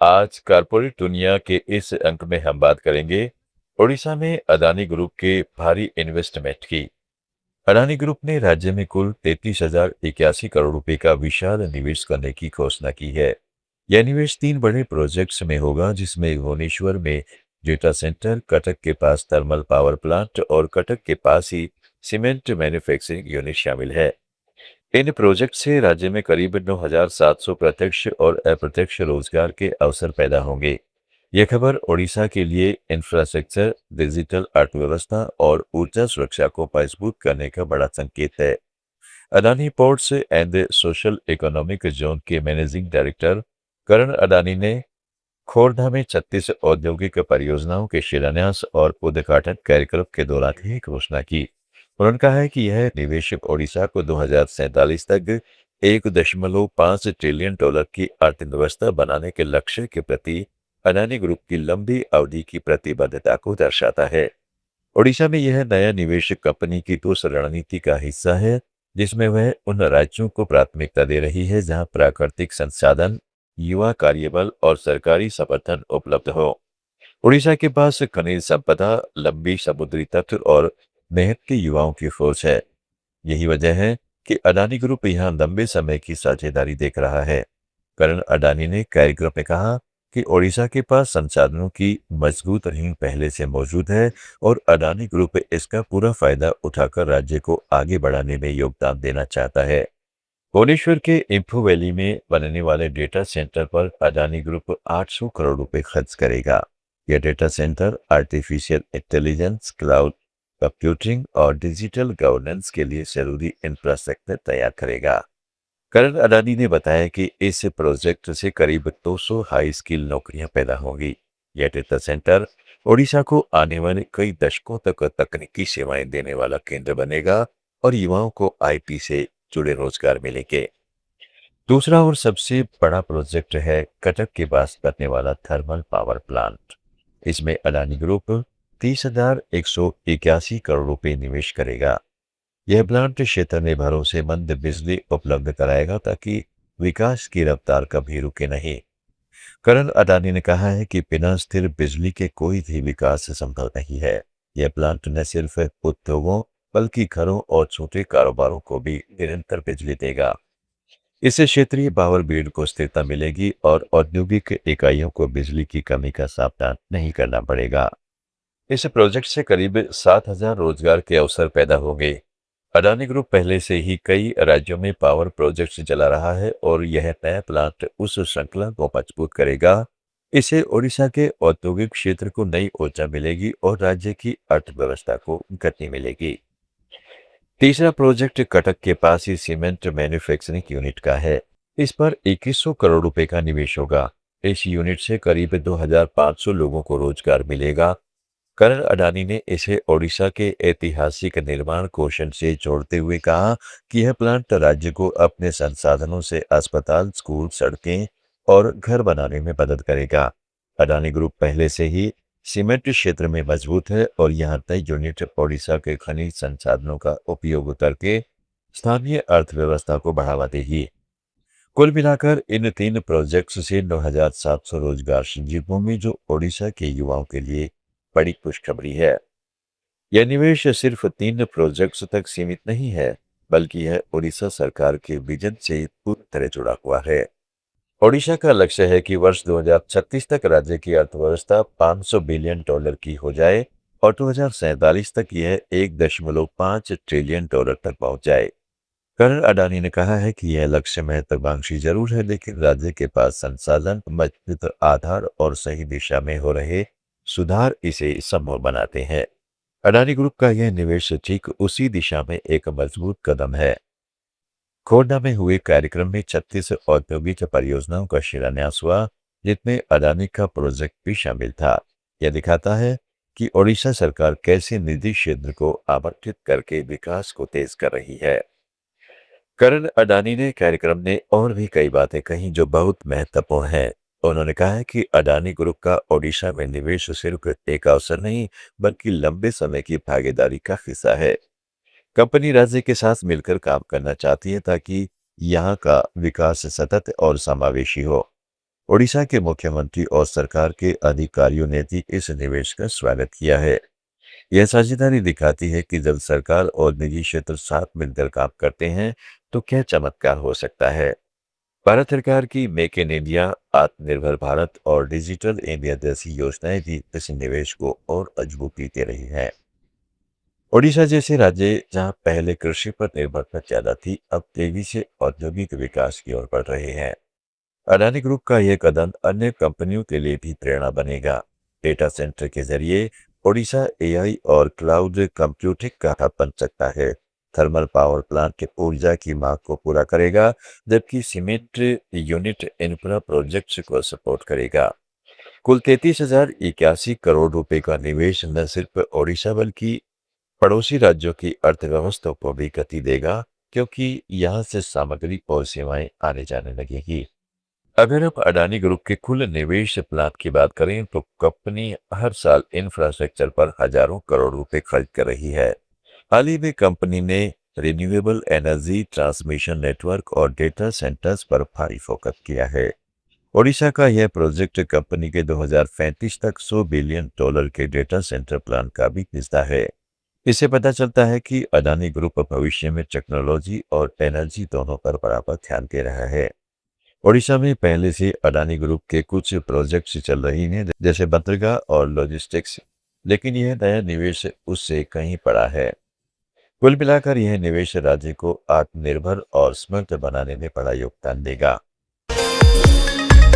आज कारपोरेट दुनिया के इस अंक में हम बात करेंगे ओडिशा में अदानी ग्रुप के भारी इन्वेस्टमेंट की। अडानी ग्रुप ने राज्य में कुल 33,081 करोड़ रुपए का विशाल निवेश करने की घोषणा की है। यह निवेश 3 बड़े प्रोजेक्ट्स में होगा, जिसमें भुवनेश्वर में डेटा सेंटर, कटक के पास थर्मल पावर प्लांट और कटक के पास ही सीमेंट मैन्युफैक्चरिंग यूनिट शामिल है। इन प्रोजेक्ट से राज्य में करीब 9,700 प्रत्यक्ष और अप्रत्यक्ष रोजगार के अवसर पैदा होंगे। यह खबर ओडिशा के लिए इंफ्रास्ट्रक्चर, डिजिटल अर्थव्यवस्था और ऊर्जा सुरक्षा को मजबूत करने का बड़ा संकेत है। Adani ports and social economic zone के मैनेजिंग डायरेक्टर करण अडानी ने खोरधा में 36 औद्योगिक परियोजनाओं के शिलान्यास और उद्घाटन कार्यक्रम के दौरान ही घोषणा की। उन्होंने कहा है कि यह निवेश ओडिशा को 2047 तक $1.5 ट्रिलियन की अर्थव्यवस्था बनाने के लक्ष्य के प्रति अडानी ग्रुप की लंबी अवधि की प्रतिबद्धता को दर्शाता है। ओडिशा में यह नया निवेश कंपनी की ठोस रणनीति का हिस्सा है, जिसमें वह उन राज्यों को प्राथमिकता दे रही है जहां प्राकृतिक संसाधन, युवा कार्यबल और सरकारी समर्थन उपलब्ध हो। ओडिशा के पास खनिज संपदा, लंबी समुद्री तट और मेहनती युवाओं की फौज है। यही वजह है कि अडानी ग्रुप यहाँ लंबे समय की साझेदारी देख रहा है। करण अडानी ने कार्यक्रम में कहा कि ओडिशा के पास संसाधनों की मजबूत नींव पहले से मौजूद है और अडानी ग्रुप इसका पूरा फायदा उठाकर राज्य को आगे बढ़ाने में योगदान देना चाहता है। भुवनेश्वर के इंफो वैली में बनने वाले डेटा सेंटर पर अडानी ग्रुप 800 करोड़ रुपए खर्च करेगा। यह data centre artificial intelligence, cloud computing और डिजिटल गवर्नेंस के लिए जरूरी इंफ्रास्ट्रक्चर तैयार करेगा। करण अडानी ने बताया कि इस प्रोजेक्ट से करीब 200 हाई स्किल नौकरियां पैदा होंगी। यह डेटा सेंटर ओडिशा को आने वाले कई दशकों तक तकनीकी सेवाएं देने वाला केंद्र बनेगा और युवाओं को आईटी से जुड़े रोजगार मिलेंगे। दूसरा और सबसे बड़ा प्रोजेक्ट है कटक के पास बनने वाला थर्मल पावर प्लांट। इसमें अडानी ग्रुप 30,181 करोड़ रुपए निवेश करेगा। यह प्लांट क्षेत्र में भरोसेमंद बिजली उपलब्ध कराएगा ताकि विकास की रफ्तार कभी रुके नहीं। करण अडानी ने कहा है कि बिना स्थिर बिजली के कोई भी विकास संभव नहीं है। यह प्लांट न सिर्फ उद्योगों बल्कि घरों और छोटे कारोबारों को भी निरंतर बिजली देगा। इससे क्षेत्रीय पावर ग्रिड को स्थिरता मिलेगी और औद्योगिक इकाइयों को बिजली की कमी का सामना नहीं करना पड़ेगा। इस प्रोजेक्ट से करीब 7,000 रोजगार के अवसर पैदा होंगे। अडानी ग्रुप पहले से ही कई राज्यों में पावर प्रोजेक्ट्स चला रहा है और यह नया प्लांट उस श्रृंखला को मजबूत करेगा। इससे ओडिशा के औद्योगिक क्षेत्र को नई ऊर्जा मिलेगी और राज्य की अर्थव्यवस्था को गति मिलेगी। तीसरा प्रोजेक्ट कटक के पास ही सीमेंट मैन्युफैक्चरिंग यूनिट का है। इस पर 2100 करोड़ रुपए का निवेश होगा। इस यूनिट से करीब 2,500 लोगों को रोजगार मिलेगा। करण अडानी ने इसे ओडिशा के ऐतिहासिक निर्माण कौशल से जोड़ते हुए कहा कि यह प्लांट राज्य को अपने संसाधनों से अस्पताल, स्कूल, सड़कें और घर बनाने में मदद करेगा। अडानी ग्रुप पहले से ही सीमेंट क्षेत्र में मजबूत है और यहाँ नई यूनिट ओडिशा के खनिज संसाधनों का उपयोग करके स्थानीय अर्थव्यवस्था को बढ़ावा देगी। कुल मिलाकर इन 3 प्रोजेक्ट्स से 9,700 रोजगार सृजित होंगे, जो ओडिशा के युवाओं के लिए बड़ी खुशखबरी है। यह निवेश सिर्फ 3 प्रोजेक्ट्स तक सीमित नहीं है, बल्कि यह ओडिशा सरकार के विजन से पूरी तरह जुड़ा हुआ है। ओडिशा का लक्ष्य है कि वर्ष 2036 तक राज्य की अर्थव्यवस्था $500 बिलियन की हो जाए और 2047 तक यह $1.5 ट्रिलियन तक पहुंच जाए। करण अडानी ने कहा है कि यह लक्ष्य महत्वाकांक्षी जरूर है, लेकिन राज्य के पास संसाधन, मजबूत आधार और सही दिशा में हो रहे सुधार इसे संभव बनाते हैं। अडानी ग्रुप का यह निवेश ठीक उसी दिशा में एक मजबूत कदम है। खोरधा में हुए कार्यक्रम में 36 औद्योगिक परियोजनाओं का शिलान्यास हुआ, जिसमें अडानी का प्रोजेक्ट भी शामिल था। यह दिखाता है कि ओडिशा सरकार कैसे निजी क्षेत्र को आमंत्रित करके विकास को तेज कर रही है। करण अडानी ने कार्यक्रम में और भी कई बातें कही जो बहुत महत्वपूर्ण हैं। उन्होंने कहा है कि अडानी ग्रुप का ओडिशा में निवेश सिर्फ एक अवसर नहीं, बल्कि लंबे समय की भागीदारी का हिस्सा है। कंपनी राज्य के साथ मिलकर काम करना चाहती है ताकि यहाँ का विकास सतत और समावेशी हो। ओडिशा के मुख्यमंत्री और सरकार के अधिकारियों ने भी इस निवेश का स्वागत किया है। यह साझेदारी दिखाती है कि जब सरकार और निजी क्षेत्र साथ मिलकर काम करते हैं, तो क्या चमत्कार हो सकता है। भारत सरकार की मेक इन इंडिया, आत्मनिर्भर भारत और डिजिटल इंडिया जैसी योजनाएं भी इस निवेश को और मजबूती दे रही हैं। ओडिशा जैसे राज्य जहां पहले कृषि पर निर्भरता ज्यादा थी, अब तेजी से औद्योगिक विकास की ओर बढ़ रहे हैं। अडानी ग्रुप का यह कदम अन्य कंपनियों के लिए भी प्रेरणा बनेगा। डेटा सेंटर के जरिए ओडिशा एआई और क्लाउड कंप्यूटिंग का हब बन सकता है। थर्मल पावर प्लांट के ऊर्जा की मांग को पूरा करेगा, जबकि सीमेंट यूनिट इंफ्रा प्रोजेक्ट्स को सपोर्ट करेगा। कुल 33,081 करोड़ रुपए का निवेश न सिर्फ ओडिशा बल्कि पड़ोसी राज्यों की अर्थव्यवस्था को भी गति देगा, क्योंकि यहाँ से सामग्री और सेवाएं आने जाने लगेगी। अगर हम अडानी ग्रुप के कुल निवेश प्लान की बात करें, तो कंपनी हर साल इंफ्रास्ट्रक्चर पर हजारों करोड़ रुपए खर्च कर रही है। हाल ही में कंपनी ने रिन्यूएबल एनर्जी, ट्रांसमिशन नेटवर्क और डेटा सेंटर्स पर भारी फोकस किया है। ओडिशा का यह प्रोजेक्ट कंपनी के 2035 तक $100 बिलियन के डेटा सेंटर प्लान का भी हिस्सा है। इससे पता चलता है कि अडानी ग्रुप भविष्य में टेक्नोलॉजी और एनर्जी दोनों पर बराबर ध्यान दे रहा है। ओडिशा में पहले से अडानी ग्रुप के कुछ प्रोजेक्ट्स चल रही हैं, जैसे बंदरगाह और लॉजिस्टिक्स, लेकिन यह नया निवेश उससे कहीं बड़ा है। कुल मिलाकर यह निवेश राज्य को आत्मनिर्भर और समृद्ध बनाने में बड़ा योगदान देगा।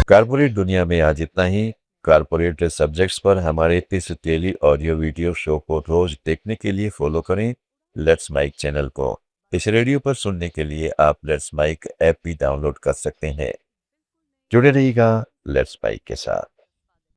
कारपोरेट दुनिया में आज इतना ही। कारपोरेट सब्जेक्ट्स पर हमारे इस डेली ऑडियो वीडियो शो को रोज देखने के लिए फॉलो करें लेट्स माइक चैनल को। इस रेडियो पर सुनने के लिए आप लेट्स माइक ऐप भी डाउनलोड कर सकते हैं। जुड़े रहिएगा लेट्स माइक के साथ।